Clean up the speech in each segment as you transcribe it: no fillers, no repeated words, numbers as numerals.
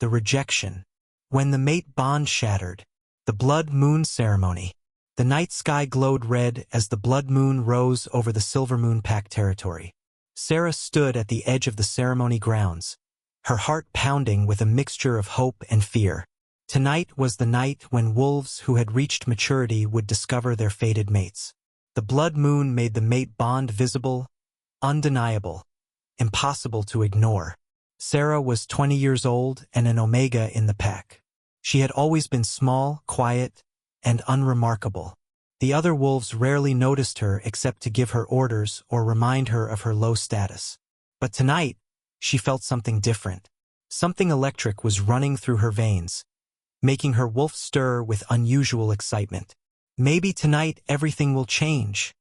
the rejection. When the mate bond shattered, the blood moon ceremony. The night sky glowed red as the blood moon rose over the Silver Moon Pack territory. Sarah stood at the edge of the ceremony grounds, her heart pounding with a mixture of hope and fear. Tonight was the night when wolves who had reached maturity would discover their fated mates. The blood moon made the mate bond visible, undeniable, impossible to ignore. Sarah was 20 years old and an omega in the pack. She had always been small, quiet, and unremarkable. The other wolves rarely noticed her except to give her orders or remind her of her low status. But tonight, she felt something different. Something electric was running through her veins, making her wolf stir with unusual excitement. Maybe tonight everything will change,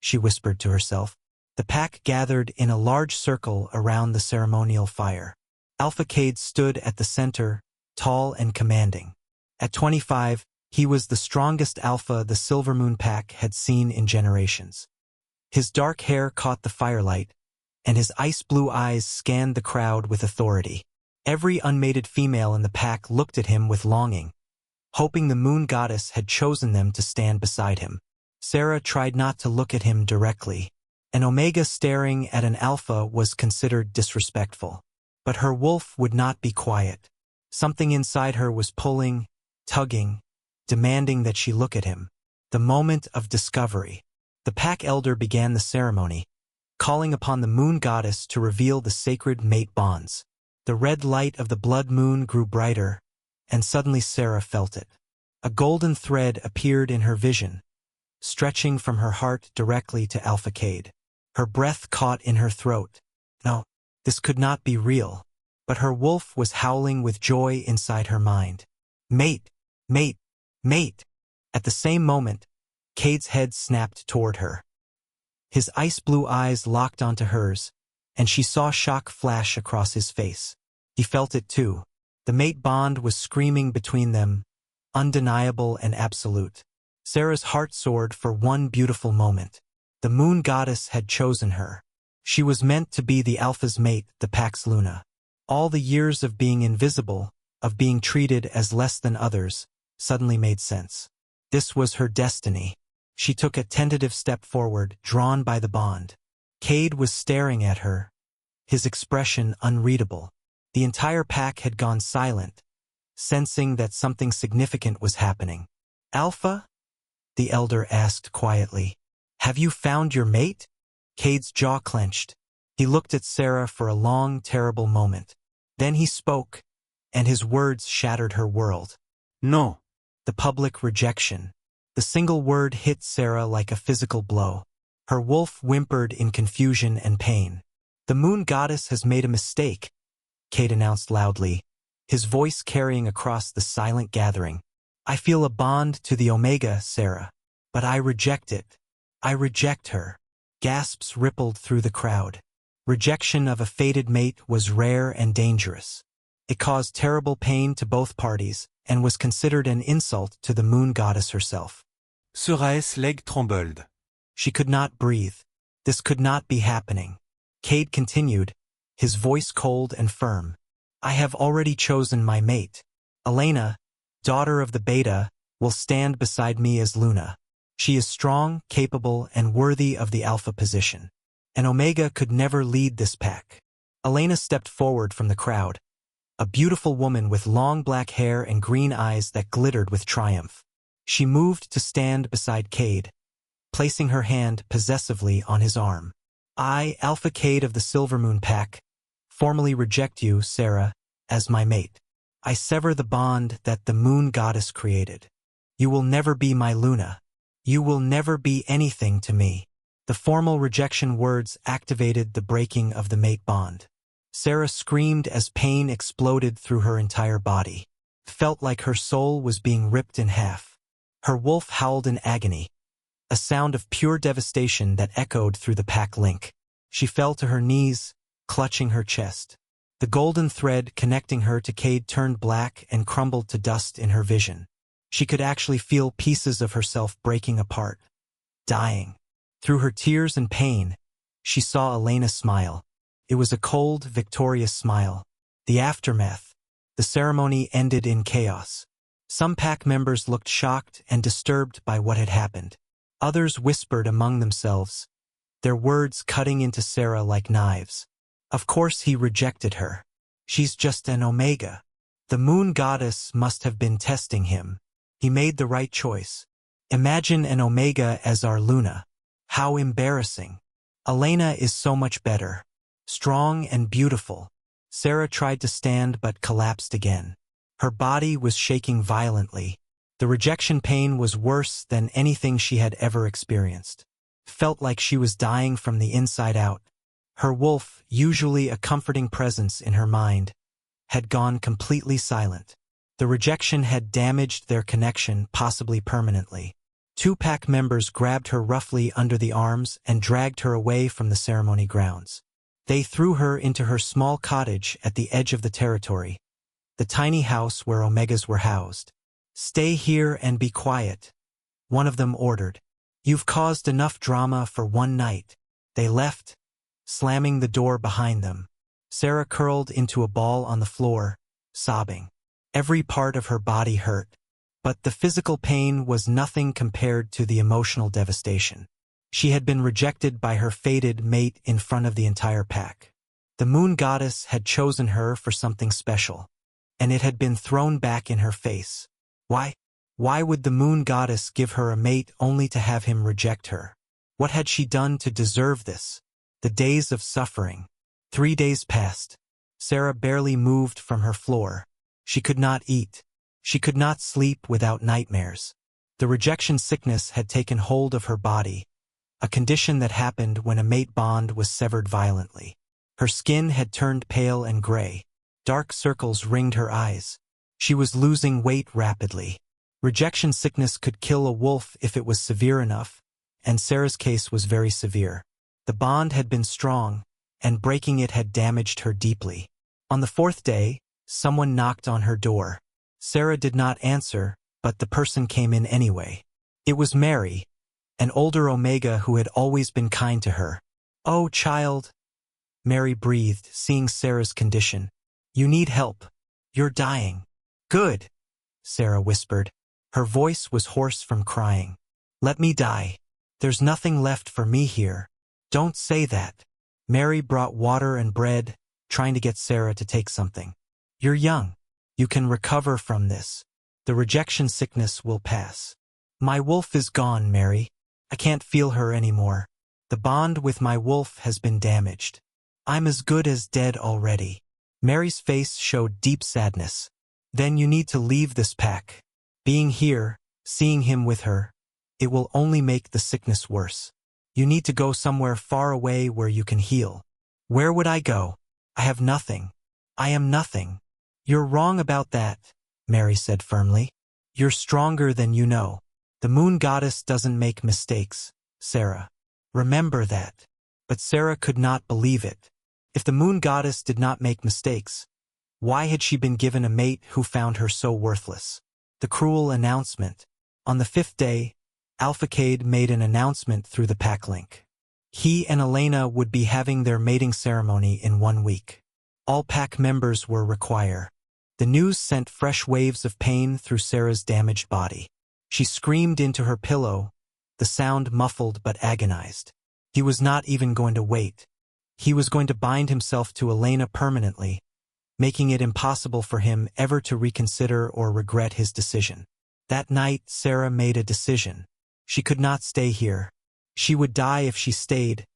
she whispered to herself. The pack gathered in a large circle around the ceremonial fire. Alpha Cade stood at the center, tall and commanding. At 25, he was the strongest alpha the Silver Moon Pack had seen in generations. His dark hair caught the firelight, and his ice-blue eyes scanned the crowd with authority. Every unmated female in the pack looked at him with longing, hoping the moon goddess had chosen them to stand beside him. Sarah tried not to look at him directly. An omega staring at an alpha was considered disrespectful. But her wolf would not be quiet. Something inside her was pulling, tugging, demanding that she look at him. The moment of discovery. The pack elder began the ceremony, calling upon the moon goddess to reveal the sacred mate bonds. The red light of the blood moon grew brighter, and suddenly Sarah felt it. A golden thread appeared in her vision, stretching from her heart directly to Alpha Cade. Her breath caught in her throat. No, this could not be real. But her wolf was howling with joy inside her mind. Mate! Mate! Mate! At the same moment, Cade's head snapped toward her. His ice-blue eyes locked onto hers, and she saw shock flash across his face. He felt it too. The mate bond was screaming between them, undeniable and absolute. Sarah's heart soared for one beautiful moment. The moon goddess had chosen her. She was meant to be the alpha's mate, the pack's Luna. All the years of being invisible, of being treated as less than others, suddenly made sense. This was her destiny. She took a tentative step forward, drawn by the bond. Cade was staring at her, his expression unreadable. The entire pack had gone silent, sensing that something significant was happening. Alpha? The elder asked quietly. Have you found your mate? Cade's jaw clenched. He looked at Sarah for a long, terrible moment. Then he spoke, and his words shattered her world. No. The public rejection. The single word hit Sarah like a physical blow. Her wolf whimpered in confusion and pain. The moon goddess has made a mistake, Cade announced loudly, his voice carrying across the silent gathering. I feel a bond to the Omega, Sarah, but I reject it. I reject her. Gasps rippled through the crowd. Rejection of a fated mate was rare and dangerous. It caused terrible pain to both parties and was considered an insult to the moon goddess herself. Sarah's leg trembled. She could not breathe. This could not be happening. Cade continued, his voice cold and firm. I have already chosen my mate. Elena, daughter of the Beta, will stand beside me as Luna. She is strong, capable, and worthy of the alpha position. An Omega could never lead this pack. Elena stepped forward from the crowd, a beautiful woman with long black hair and green eyes that glittered with triumph. She moved to stand beside Cade, placing her hand possessively on his arm. I, Alpha Cade of the Silver Moon Pack, formally reject you, Sarah, as my mate. I sever the bond that the moon goddess created. You will never be my Luna. You will never be anything to me. The formal rejection words activated the breaking of the mate bond. Sarah screamed as pain exploded through her entire body. It felt like her soul was being ripped in half. Her wolf howled in agony, a sound of pure devastation that echoed through the pack link. She fell to her knees, clutching her chest. The golden thread connecting her to Cade turned black and crumbled to dust in her vision. She could actually feel pieces of herself breaking apart, dying. Through her tears and pain, she saw Elena smile. It was a cold, victorious smile. The aftermath. The ceremony ended in chaos. Some pack members looked shocked and disturbed by what had happened. Others whispered among themselves, their words cutting into Sarah like knives. Of course he rejected her. She's just an Omega. The moon goddess must have been testing him. He made the right choice. Imagine an Omega as our Luna. How embarrassing. Elena is so much better. Strong and beautiful. Sarah tried to stand but collapsed again. Her body was shaking violently. The rejection pain was worse than anything she had ever experienced. Felt like she was dying from the inside out. Her wolf, usually a comforting presence in her mind, had gone completely silent. The rejection had damaged their connection, possibly permanently. Two pack members grabbed her roughly under the arms and dragged her away from the ceremony grounds. They threw her into her small cottage at the edge of the territory, the tiny house where Omegas were housed. "Stay here and be quiet," one of them ordered. "You've caused enough drama for one night." They left, slamming the door behind them. Sarah curled into a ball on the floor, sobbing. Every part of her body hurt, but the physical pain was nothing compared to the emotional devastation. She had been rejected by her fated mate in front of the entire pack. The moon goddess had chosen her for something special, and it had been thrown back in her face. Why? Why would the moon goddess give her a mate only to have him reject her? What had she done to deserve this? The days of suffering. 3 days passed. Sarah barely moved from her floor. She could not eat. She could not sleep without nightmares. The rejection sickness had taken hold of her body, a condition that happened when a mate bond was severed violently. Her skin had turned pale and gray. Dark circles ringed her eyes. She was losing weight rapidly. Rejection sickness could kill a wolf if it was severe enough, and Sarah's case was very severe. The bond had been strong, and breaking it had damaged her deeply. On the 4th day, someone knocked on her door. Sarah did not answer, but the person came in anyway. It was Mary, an older Omega who had always been kind to her. "Oh, child," Mary breathed, seeing Sarah's condition. "You need help. You're dying." "Good," Sarah whispered. Her voice was hoarse from crying. "Let me die. There's nothing left for me here." "Don't say that." Mary brought water and bread, trying to get Sarah to take something. "You're young. You can recover from this. The rejection sickness will pass." "My wolf is gone, Mary. I can't feel her anymore. The bond with my wolf has been damaged. I'm as good as dead already." Mary's face showed deep sadness. "Then you need to leave this pack. Being here, seeing him with her, it will only make the sickness worse. You need to go somewhere far away where you can heal." "Where would I go? I have nothing. I am nothing." "You're wrong about that," Mary said firmly. "You're stronger than you know. The moon goddess doesn't make mistakes, Sarah. Remember that." But Sarah could not believe it. If the moon goddess did not make mistakes, why had she been given a mate who found her so worthless? The cruel announcement. On the 5th day, Alpha Cade made an announcement through the pack link. He and Elena would be having their mating ceremony in 1 week. All pack members were required. The news sent fresh waves of pain through Sarah's damaged body. She screamed into her pillow, the sound muffled but agonized. He was not even going to wait. He was going to bind himself to Elena permanently, making it impossible for him ever to reconsider or regret his decision. That night, Sarah made a decision. She could not stay here. She would die if she stayed,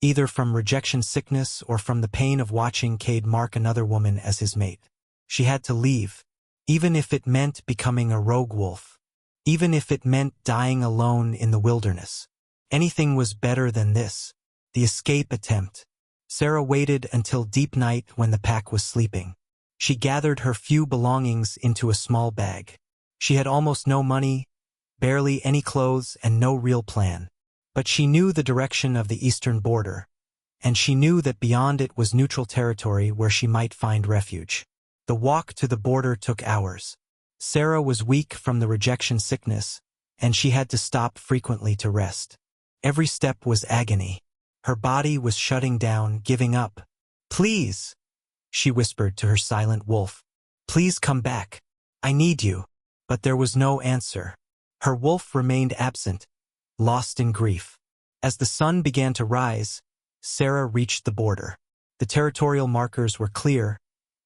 either from rejection sickness or from the pain of watching Cade mark another woman as his mate. She had to leave, even if it meant becoming a rogue wolf, even if it meant dying alone in the wilderness. Anything was better than this. The escape attempt. Sarah waited until deep night when the pack was sleeping. She gathered her few belongings into a small bag. She had almost no money, barely any clothes, and no real plan. But she knew the direction of the eastern border, and she knew that beyond it was neutral territory where she might find refuge. The walk to the border took hours. Sarah was weak from the rejection sickness, and she had to stop frequently to rest. Every step was agony. Her body was shutting down, giving up. "Please," she whispered to her silent wolf. Please come back. I need you. But there was no answer. Her wolf remained absent, lost in grief. As the sun began to rise, Sarah reached the border. The territorial markers were clear,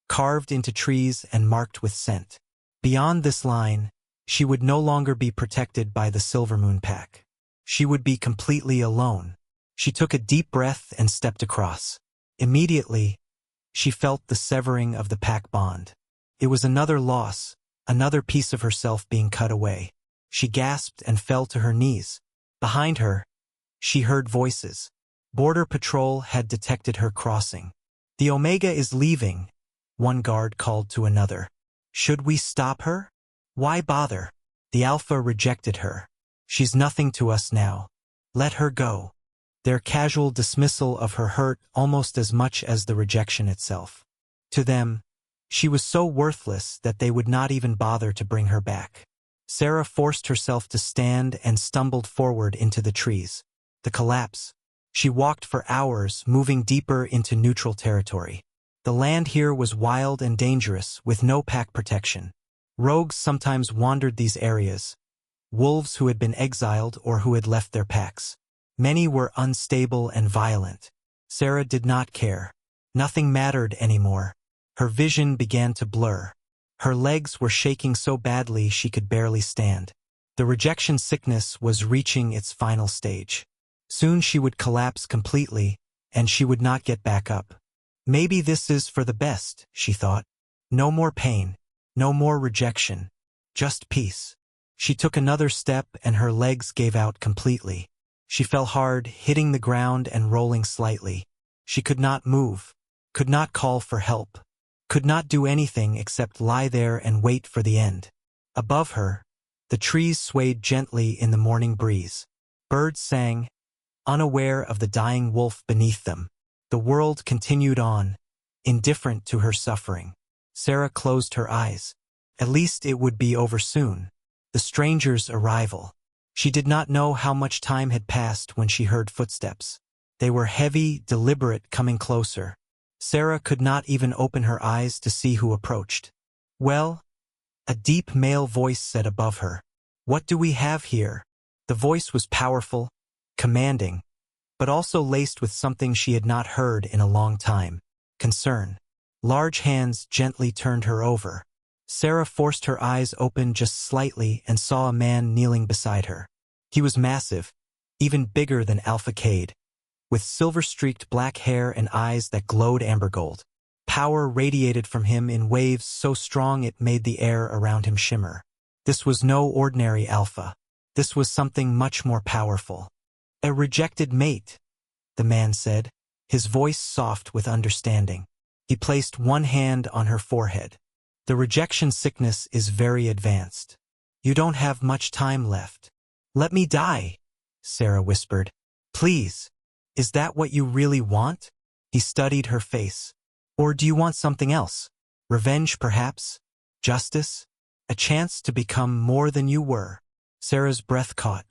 carved into trees and marked with scent. Beyond this line, she would no longer be protected by the Silvermoon Pack. She would be completely alone. She took a deep breath and stepped across. Immediately, she felt the severing of the pack bond. It was another loss, another piece of herself being cut away. She gasped and fell to her knees. Behind her, she heard voices. Border Patrol had detected her crossing. The Omega is leaving, one guard called to another. Should we stop her? Why bother? The Alpha rejected her. She's nothing to us now. Let her go. Their casual dismissal of her hurt almost as much as the rejection itself. To them, she was so worthless that they would not even bother to bring her back. Sarah forced herself to stand and stumbled forward into the trees. The collapse. She walked for hours, moving deeper into neutral territory. The land here was wild and dangerous, with no pack protection. Rogues sometimes wandered these areas, wolves who had been exiled or who had left their packs. Many were unstable and violent. Sarah did not care. Nothing mattered anymore. Her vision began to blur. Her legs were shaking so badly she could barely stand. The rejection sickness was reaching its final stage. Soon she would collapse completely, and she would not get back up. Maybe this is for the best, she thought. No more pain, no more rejection, just peace. She took another step and her legs gave out completely. She fell hard, hitting the ground and rolling slightly. She could not move, could not call for help, could not do anything except lie there and wait for the end. Above her, the trees swayed gently in the morning breeze. Birds sang, unaware of the dying wolf beneath them. The world continued on, indifferent to her suffering. Sarah closed her eyes. At least it would be over soon. The stranger's arrival. She did not know how much time had passed when she heard footsteps. They were heavy, deliberate, coming closer. Sarah could not even open her eyes to see who approached. Well, a deep male voice said above her. What do we have here? The voice was powerful, commanding, but also laced with something she had not heard in a long time. Concern. Large hands gently turned her over. Sarah forced her eyes open just slightly and saw a man kneeling beside her. He was massive, even bigger than Alpha Cade, with silver-streaked black hair and eyes that glowed amber gold. Power radiated from him in waves so strong it made the air around him shimmer. This was no ordinary Alpha. This was something much more powerful. A rejected mate, the man said, his voice soft with understanding. He placed one hand on her forehead. The rejection sickness is very advanced. You don't have much time left. Let me die, Sarah whispered. Please. Is that what you really want? He studied her face. Or do you want something else? Revenge, perhaps? Justice? A chance to become more than you were? Sarah's breath caught.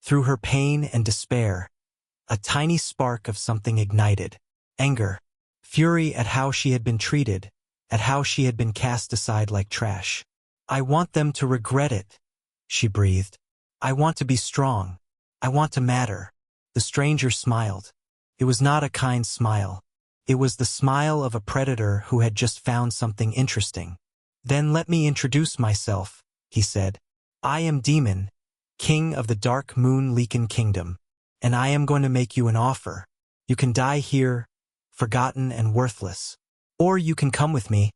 Through her pain and despair, a tiny spark of something ignited. Anger. Fury at how she had been treated, at how she had been cast aside like trash. I want them to regret it, she breathed. I want to be strong. I want to matter. The stranger smiled. It was not a kind smile. It was the smile of a predator who had just found something interesting. Then let me introduce myself, he said. I am Demon, King of the Dark Moon Lycan Kingdom, and I am going to make you an offer. You can die here, forgotten and worthless. Or you can come with me,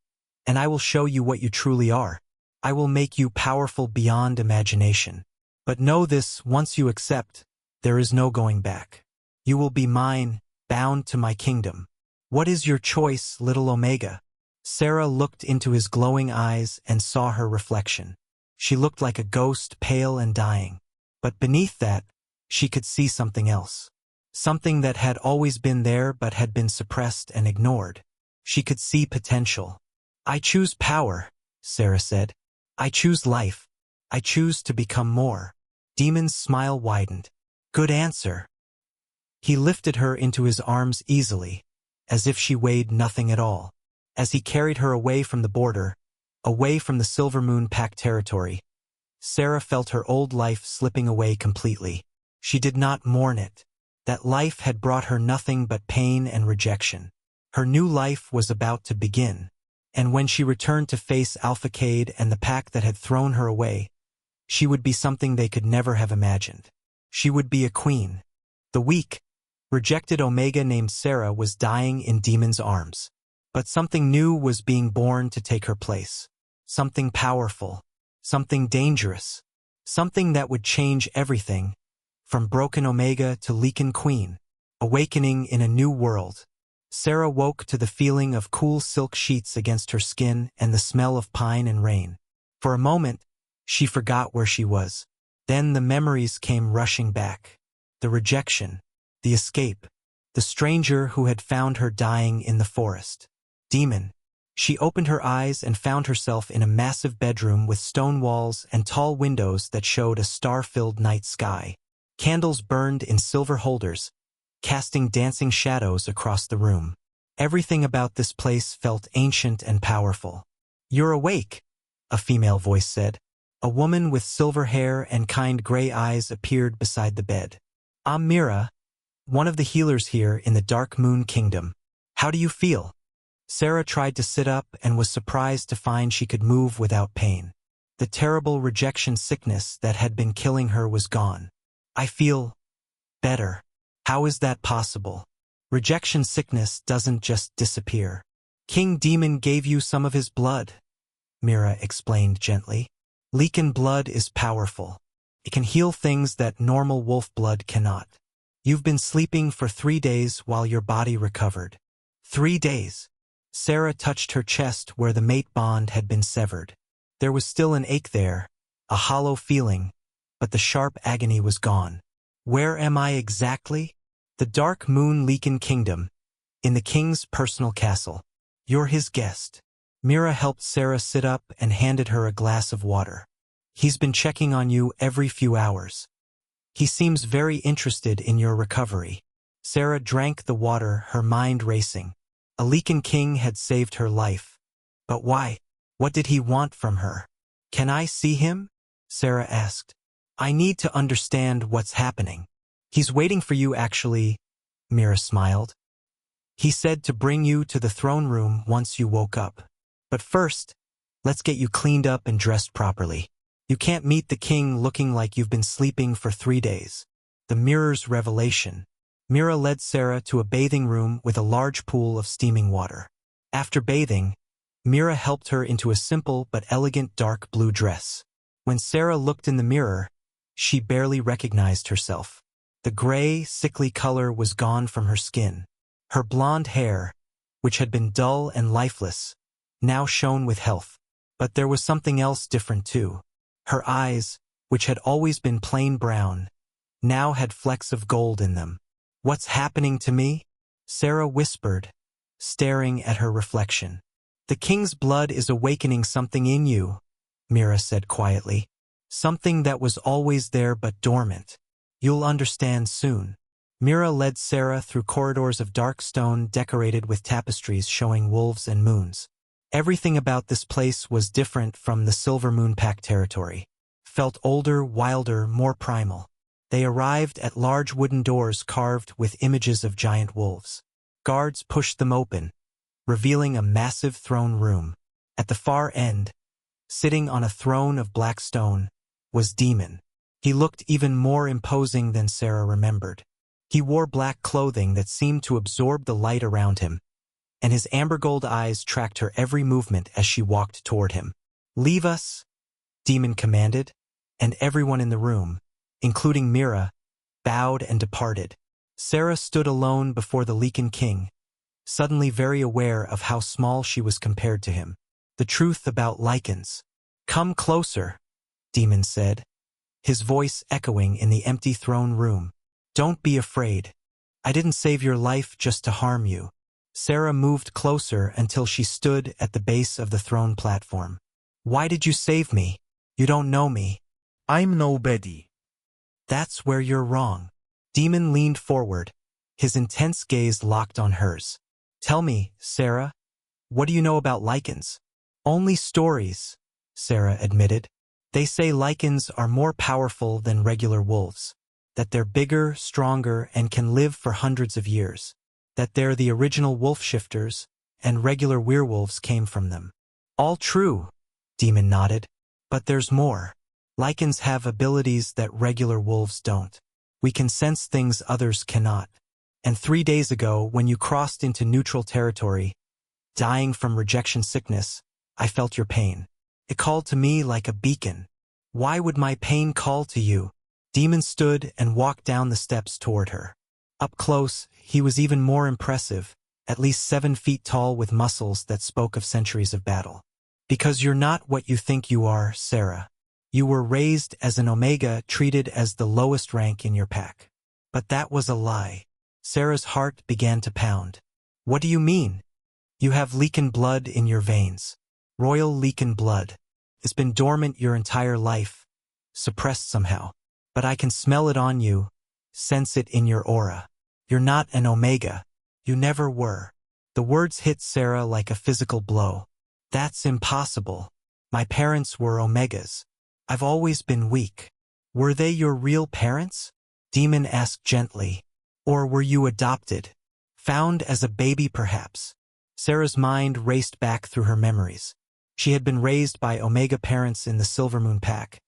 and I will show you what you truly are. I will make you powerful beyond imagination. But know this, once you accept, there is no going back. You will be mine, bound to my kingdom. What is your choice, little Omega? Sarah looked into his glowing eyes and saw her reflection. She looked like a ghost, pale and dying. But beneath that, she could see something else. Something that had always been there but had been suppressed and ignored. She could see potential. I choose power, Sarah said. I choose life. I choose to become more. Demon's smile widened. Good answer. He lifted her into his arms easily, as if she weighed nothing at all. As he carried her away from the border, away from the Silver Moon Pact territory. Sarah felt her old life slipping away completely. She did not mourn it. That life had brought her nothing but pain and rejection. Her new life was about to begin. And when she returned to face Alphacade and the pack that had thrown her away, she would be something they could never have imagined. She would be a queen. The weak, rejected Omega named Sarah was dying in Demon's arms. But something new was being born to take her place. Something powerful. Something dangerous. Something that would change everything, from broken Omega to Lycan Queen, awakening in a new world. Sarah woke to the feeling of cool silk sheets against her skin and the smell of pine and rain. For a moment, she forgot where she was. Then the memories came rushing back. The rejection, the escape, the stranger who had found her dying in the forest. Demon. She opened her eyes and found herself in a massive bedroom with stone walls and tall windows that showed a star-filled night sky. Candles burned in silver holders, casting dancing shadows across the room. Everything about this place felt ancient and powerful. "You're awake," a female voice said. A woman with silver hair and kind gray eyes appeared beside the bed. "I'm Mira, one of the healers here in the Dark Moon Kingdom. How do you feel?" Sarah tried to sit up and was surprised to find she could move without pain. The terrible rejection sickness that had been killing her was gone. "I feel better." "How is that possible? Rejection sickness doesn't just disappear. King Demon gave you some of his blood," Mira explained gently. "Lycan blood is powerful. It can heal things that normal wolf blood cannot. You've been sleeping for 3 days while your body recovered." 3 days. Sarah touched her chest where the mate bond had been severed. There was still an ache there, a hollow feeling, but the sharp agony was gone. "Where am I exactly?" "The Dark Moon Lycan Kingdom, in the king's personal castle. You're his guest." Mira helped Sarah sit up and handed her a glass of water. "He's been checking on you every few hours. He seems very interested in your recovery." Sarah drank the water, her mind racing. A Lycan King had saved her life. But why? What did he want from her? "Can I see him?" Sarah asked. "I need to understand what's happening." "He's waiting for you actually," Mira smiled. "He said to bring you to the throne room once you woke up. But first, let's get you cleaned up and dressed properly. You can't meet the king looking like you've been sleeping for 3 days." The mirror's revelation. Mira led Sarah to a bathing room with a large pool of steaming water. After bathing, Mira helped her into a simple but elegant dark blue dress. When Sarah looked in the mirror, she barely recognized herself. The gray, sickly color was gone from her skin. Her blonde hair, which had been dull and lifeless, now shone with health. But there was something else different too. Her eyes, which had always been plain brown, now had flecks of gold in them. "What's happening to me?" Sarah whispered, staring at her reflection. "The king's blood is awakening something in you," Mira said quietly. "Something that was always there but dormant. You'll understand soon." Mira led Sarah through corridors of dark stone decorated with tapestries showing wolves and moons. Everything about this place was different from the Silver Moon Pact territory. Felt older, wilder, more primal. They arrived at large wooden doors carved with images of giant wolves. Guards pushed them open, revealing a massive throne room. At the far end, sitting on a throne of black stone, was Demon. He looked even more imposing than Sarah remembered. He wore black clothing that seemed to absorb the light around him, and his amber gold eyes tracked her every movement as she walked toward him. "Leave us," Demon commanded, and everyone in the room, including Mira, bowed and departed. Sarah stood alone before the Lycan King, suddenly very aware of how small she was compared to him. The truth about Lycans. "Come closer," Demon said, his voice echoing in the empty throne room. "Don't be afraid. I didn't save your life just to harm you." Sarah moved closer until she stood at the base of the throne platform. "Why did you save me? You don't know me." I'm nobody. "That's where you're wrong." Demon leaned forward, his intense gaze locked on hers. "Tell me, Sarah, what do you know about Lycans?" Only stories, Sarah admitted. They say Lycans are more powerful than regular wolves, that they're bigger, stronger, and can live for hundreds of years, that they're the original wolf shifters, and regular werewolves came from them. All true, Demon nodded. But there's more. Lycans have abilities that regular wolves don't. We can sense things others cannot. And 3 days ago, when you crossed into neutral territory, dying from rejection sickness, I felt your pain. It called to me like a beacon. Why would my pain call to you? Demon stood and walked down the steps toward her. Up close, he was even more impressive, at least 7 feet tall with muscles that spoke of centuries of battle. Because you're not what you think you are, Sarah. You were raised as an Omega, treated as the lowest rank in your pack. But that was a lie. Sarah's heart began to pound. What do you mean? You have Lycan blood in your veins. Royal Lycan blood. It's been dormant your entire life, suppressed somehow. But I can smell it on you, sense it in your aura. You're not an Omega. You never were. The words hit Sarah like a physical blow. That's impossible. My parents were Omegas. I've always been weak. Were they your real parents? Demon asked gently. Or were you adopted? Found as a baby perhaps? Sarah's mind raced back through her memories. She had been raised by Omega parents in the Silvermoon Pack.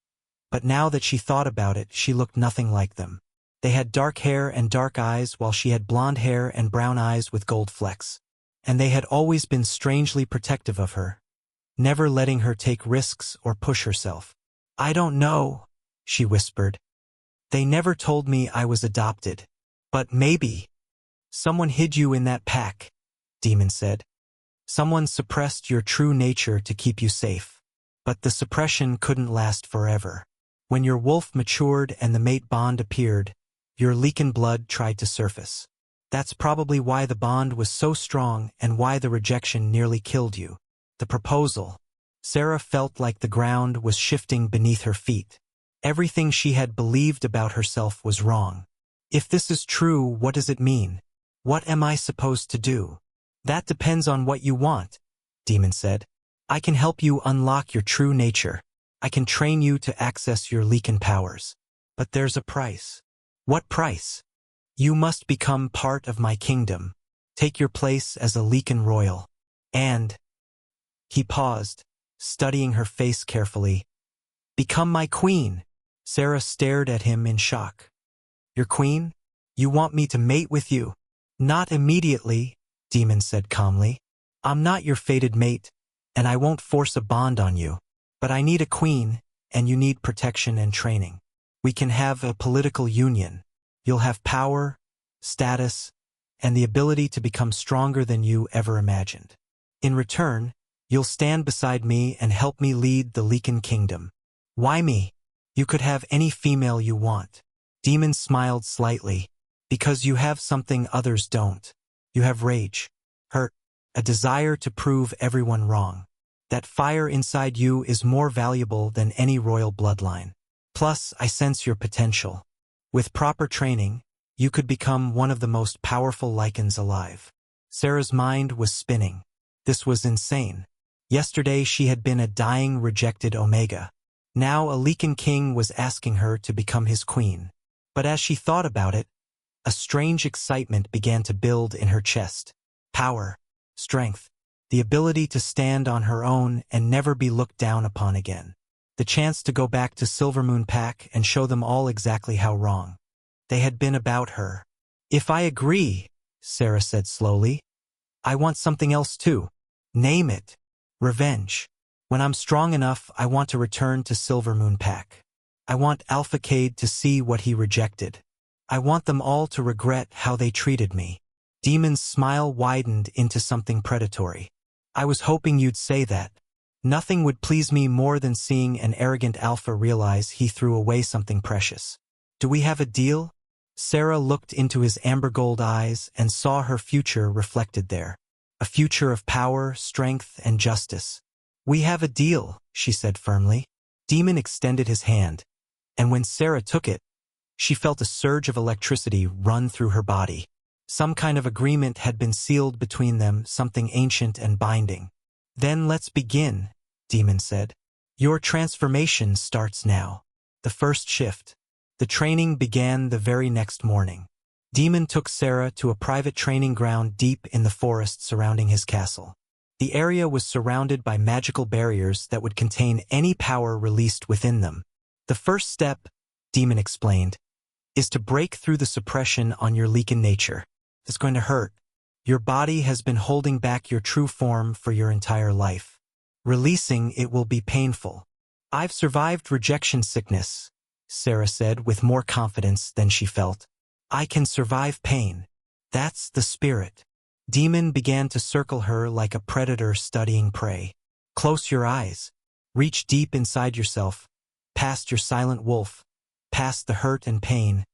But now that she thought about it, she looked nothing like them. They had dark hair and dark eyes, while she had blonde hair and brown eyes with gold flecks. And they had always been strangely protective of her, never letting her take risks or push herself. I don't know, she whispered. They never told me I was adopted. But maybe. Someone hid you in that pack, Demon said. Someone suppressed your true nature to keep you safe. But the suppression couldn't last forever. When your wolf matured and the mate bond appeared, your Lycan blood tried to surface. That's probably why the bond was so strong and why the rejection nearly killed you. The proposal. Sarah felt like the ground was shifting beneath her feet. Everything she had believed about herself was wrong. If this is true, what does it mean? What am I supposed to do? That depends on what you want, Demon said. I can help you unlock your true nature. I can train you to access your Lycan powers. But there's a price. What price? You must become part of my kingdom. Take your place as a Lycan royal. And... He paused, studying her face carefully. Become my queen. Sarah stared at him in shock. Your queen? You want me to mate with you? Not immediately, Demon said calmly. I'm not your fated mate, and I won't force a bond on you. But I need a queen, and you need protection and training. We can have a political union. You'll have power, status, and the ability to become stronger than you ever imagined. In return, you'll stand beside me and help me lead the Lycan kingdom. Why me? You could have any female you want. Demon smiled slightly. Because you have something others don't. You have rage, hurt, a desire to prove everyone wrong. That fire inside you is more valuable than any royal bloodline. Plus, I sense your potential. With proper training, you could become one of the most powerful Lycans alive. Sarah's mind was spinning. This was insane. Yesterday she had been a dying, rejected Omega. Now a Lycan King was asking her to become his queen. But as she thought about it, a strange excitement began to build in her chest. Power, strength, the ability to stand on her own and never be looked down upon again. The chance to go back to Silvermoon Pack and show them all exactly how wrong they had been about her. If I agree, Sarah said slowly, I want something else too. Name it. Revenge. When I'm strong enough, I want to return to Silvermoon Pack. I want Alpha Cade to see what he rejected. I want them all to regret how they treated me. Demon's smile widened into something predatory. I was hoping you'd say that. Nothing would please me more than seeing an arrogant alpha realize he threw away something precious. Do we have a deal? Sarah looked into his amber gold eyes and saw her future reflected there. A future of power, strength, and justice. We have a deal, she said firmly. Demon extended his hand, and when Sarah took it, she felt a surge of electricity run through her body. Some kind of agreement had been sealed between them, something ancient and binding. Then let's begin, Demon said. Your transformation starts now. The first shift. The training began the very next morning. Demon took Sarah to a private training ground deep in the forest surrounding his castle. The area was surrounded by magical barriers that would contain any power released within them. The first step, Demon explained, is to break through the suppression on your Lycan nature. It's going to hurt. Your body has been holding back your true form for your entire life. Releasing it will be painful. I've survived rejection sickness, Sarah said with more confidence than she felt. I can survive pain. That's the spirit. Demon began to circle her like a predator studying prey. Close your eyes. Reach deep inside yourself, past your silent wolf, past the hurt and pain,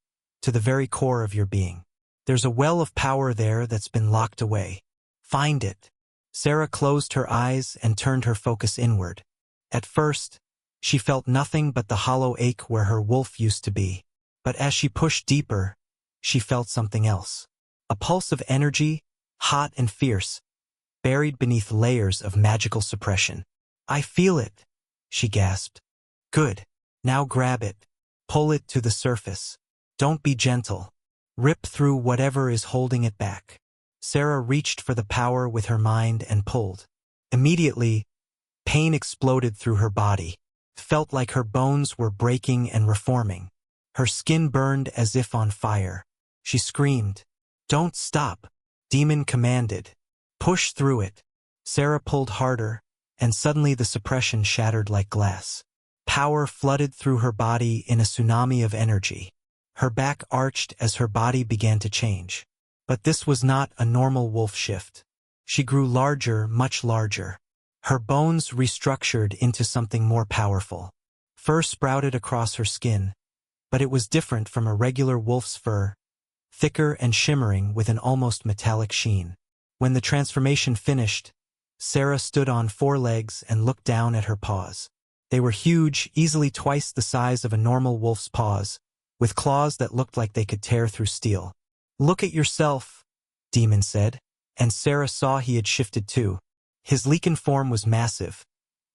to the very core of your being. There's a well of power there that's been locked away. Find it. Sarah closed her eyes and turned her focus inward. At first, she felt nothing but the hollow ache where her wolf used to be. But as she pushed deeper, she felt something else. A pulse of energy, hot and fierce, buried beneath layers of magical suppression. I feel it, she gasped. Good. Now grab it. Pull it to the surface. Don't be gentle. Rip through whatever is holding it back. Sarah reached for the power with her mind and pulled. Immediately, pain exploded through her body. It felt like her bones were breaking and reforming. Her skin burned as if on fire. She screamed. Don't stop, Demon commanded. Push through it. Sarah pulled harder, and suddenly the suppression shattered like glass. Power flooded through her body in a tsunami of energy. Her back arched as her body began to change. But this was not a normal wolf shift. She grew larger, much larger. Her bones restructured into something more powerful. Fur sprouted across her skin, but it was different from a regular wolf's fur, thicker and shimmering with an almost metallic sheen. When the transformation finished, Sarah stood on 4 legs and looked down at her paws. They were huge, easily twice the size of a normal wolf's paws, with claws that looked like they could tear through steel. Look at yourself, Demon said, and Sarah saw he had shifted too. His Lycan form was massive,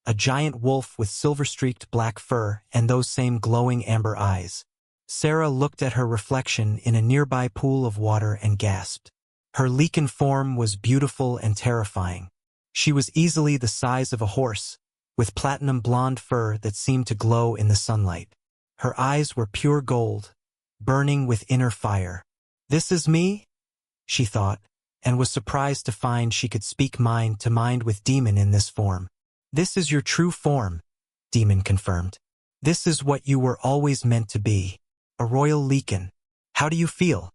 a giant wolf with silver-streaked black fur and those same glowing amber eyes. Sarah looked at her reflection in a nearby pool of water and gasped. Her Lycan form was beautiful and terrifying. She was easily the size of a horse, with platinum blonde fur that seemed to glow in the sunlight. Her eyes were pure gold, burning with inner fire. This is me? She thought, and was surprised to find she could speak mind to mind with Demon in this form. This is your true form, Demon confirmed. This is what you were always meant to be, a royal Lycan. How do you feel?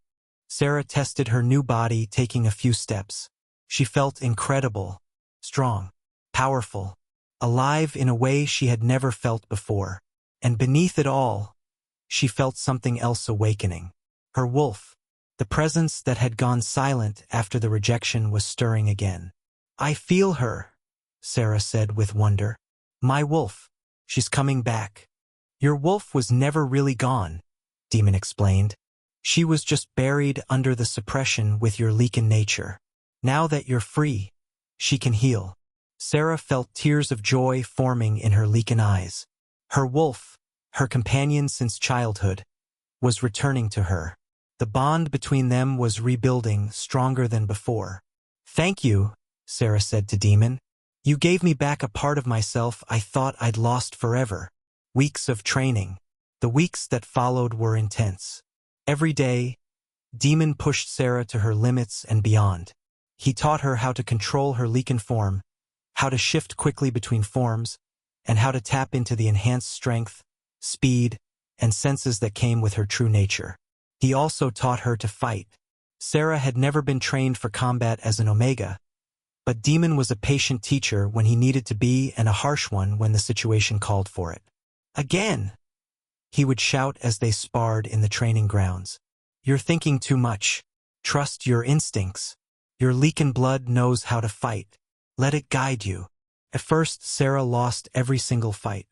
Sarah tested her new body, taking a few steps. She felt incredible, strong, powerful, alive in a way she had never felt before. And beneath it all, she felt something else awakening. Her wolf, the presence that had gone silent after the rejection, was stirring again. I feel her, Sarah said with wonder. My wolf, she's coming back. Your wolf was never really gone, Demon explained. She was just buried under the suppression with your Lycan nature. Now that you're free, she can heal. Sarah felt tears of joy forming in her Lycan eyes. Her wolf, her companion since childhood, was returning to her. The bond between them was rebuilding, stronger than before. Thank you, Sarah said to Demon. You gave me back a part of myself I thought I'd lost forever. Weeks of training. The weeks that followed were intense. Every day, Demon pushed Sarah to her limits and beyond. He taught her how to control her Lycan form, how to shift quickly between forms, and how to tap into the enhanced strength, speed, and senses that came with her true nature. He also taught her to fight. Sarah had never been trained for combat as an Omega, but Demon was a patient teacher when he needed to be and a harsh one when the situation called for it. Again, he would shout as they sparred in the training grounds. You're thinking too much. Trust your instincts. Your Lycan blood knows how to fight. Let it guide you. At first, Sarah lost every single fight.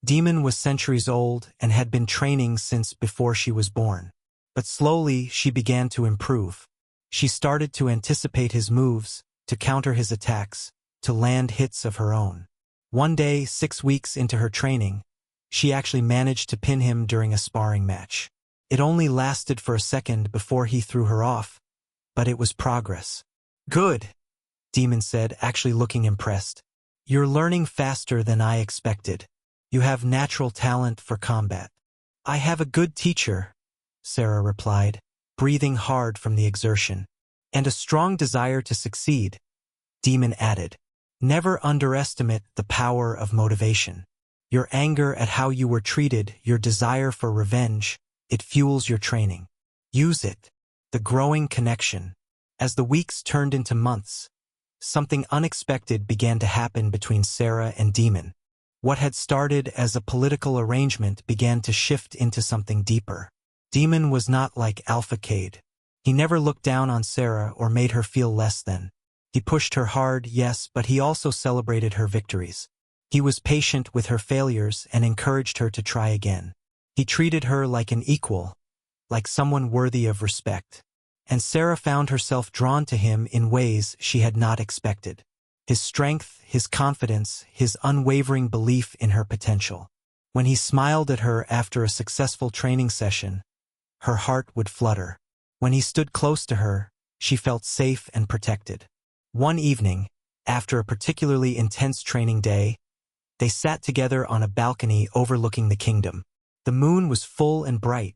Demon was centuries old and had been training since before she was born. But slowly, she began to improve. She started to anticipate his moves, to counter his attacks, to land hits of her own. One day, 6 weeks into her training, she actually managed to pin him during a sparring match. It only lasted for a second before he threw her off, but it was progress. "Good," Demon said, actually looking impressed. "You're learning faster than I expected. You have natural talent for combat." "I have a good teacher," Sarah replied, breathing hard from the exertion. "And a strong desire to succeed," Demon added. "Never underestimate the power of motivation. Your anger at how you were treated, your desire for revenge, it fuels your training. Use it." The growing connection. As the weeks turned into months, something unexpected began to happen between Sarah and Demon. What had started as a political arrangement began to shift into something deeper. Demon was not like Alpha Cade. He never looked down on Sarah or made her feel less than. He pushed her hard, yes, but he also celebrated her victories. He was patient with her failures and encouraged her to try again. He treated her like an equal, like someone worthy of respect. And Sarah found herself drawn to him in ways she had not expected. His strength, his confidence, his unwavering belief in her potential. When he smiled at her after a successful training session, her heart would flutter. When he stood close to her, she felt safe and protected. One evening, after a particularly intense training day, they sat together on a balcony overlooking the kingdom. The moon was full and bright,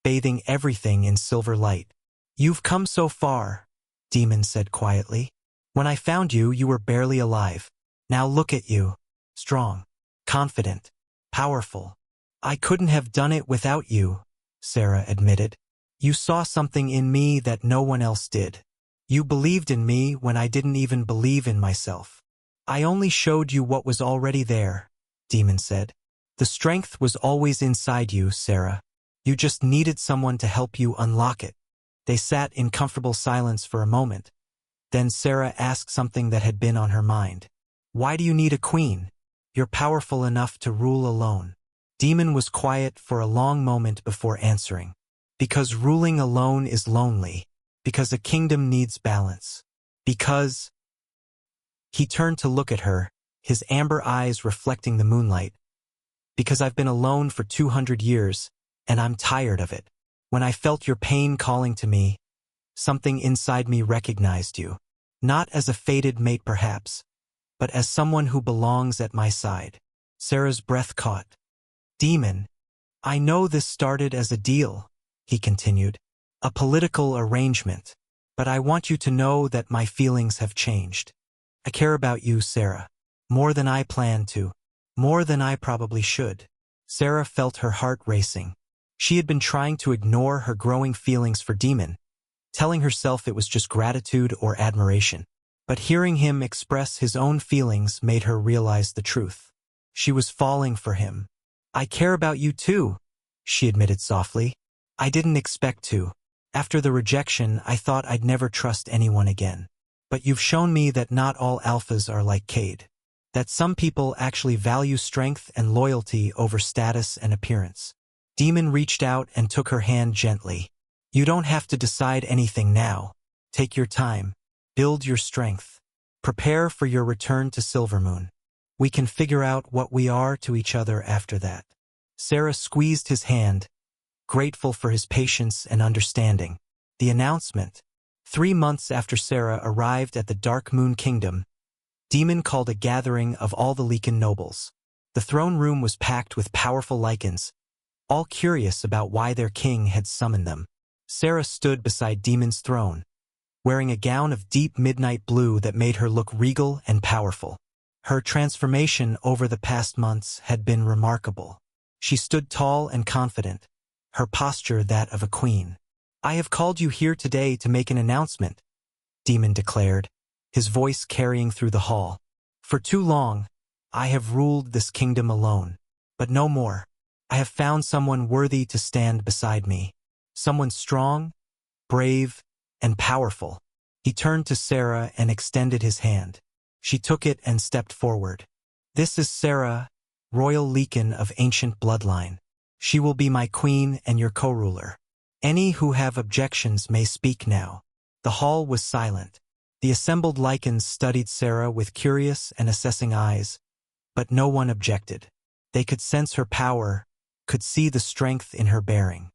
bathing everything in silver light. "You've come so far," Demon said quietly. "When I found you, you were barely alive. Now look at you. Strong, confident, powerful." "I couldn't have done it without you," Sarah admitted. "You saw something in me that no one else did. You believed in me when I didn't even believe in myself." "I only showed you what was already there," Demon said. "The strength was always inside you, Sarah. You just needed someone to help you unlock it." They sat in comfortable silence for a moment. Then Sarah asked something that had been on her mind. "Why do you need a queen? You're powerful enough to rule alone." Demon was quiet for a long moment before answering. "Because ruling alone is lonely. Because a kingdom needs balance. Because—" He turned to look at her, his amber eyes reflecting the moonlight. "Because I've been alone for 200 years, and I'm tired of it. When I felt your pain calling to me, something inside me recognized you. Not as a fated mate perhaps, but as someone who belongs at my side." Sarah's breath caught. "Demon, I know this started as a deal," he continued. "A political arrangement. But I want you to know that my feelings have changed. I care about you, Sarah. More than I planned to. More than I probably should." Sarah felt her heart racing. She had been trying to ignore her growing feelings for Demon, telling herself it was just gratitude or admiration. But hearing him express his own feelings made her realize the truth. She was falling for him. "I care about you too," she admitted softly. "I didn't expect to. After the rejection, I thought I'd never trust anyone again. But you've shown me that not all alphas are like Cade. That some people actually value strength and loyalty over status and appearance." Demon reached out and took her hand gently. "You don't have to decide anything now. Take your time. Build your strength. Prepare for your return to Silvermoon. We can figure out what we are to each other after that." Sarah squeezed his hand, grateful for his patience and understanding. The announcement. 3 months after Sarah arrived at the Dark Moon Kingdom, Demon called a gathering of all the Lycan nobles. The throne room was packed with powerful Lycans, all curious about why their king had summoned them. Sarah stood beside Demon's throne, wearing a gown of deep midnight blue that made her look regal and powerful. Her transformation over the past months had been remarkable. She stood tall and confident, her posture that of a queen. "I have called you here today to make an announcement," Demon declared, his voice carrying through the hall. "For too long, I have ruled this kingdom alone. But no more. I have found someone worthy to stand beside me. Someone strong, brave, and powerful." He turned to Sarah and extended his hand. She took it and stepped forward. "This is Sarah, royal Lycan of ancient bloodline. She will be my queen and your co-ruler. Any who have objections may speak now." The hall was silent. The assembled Lycans studied Sarah with curious and assessing eyes, but no one objected. They could sense her power, could see the strength in her bearing.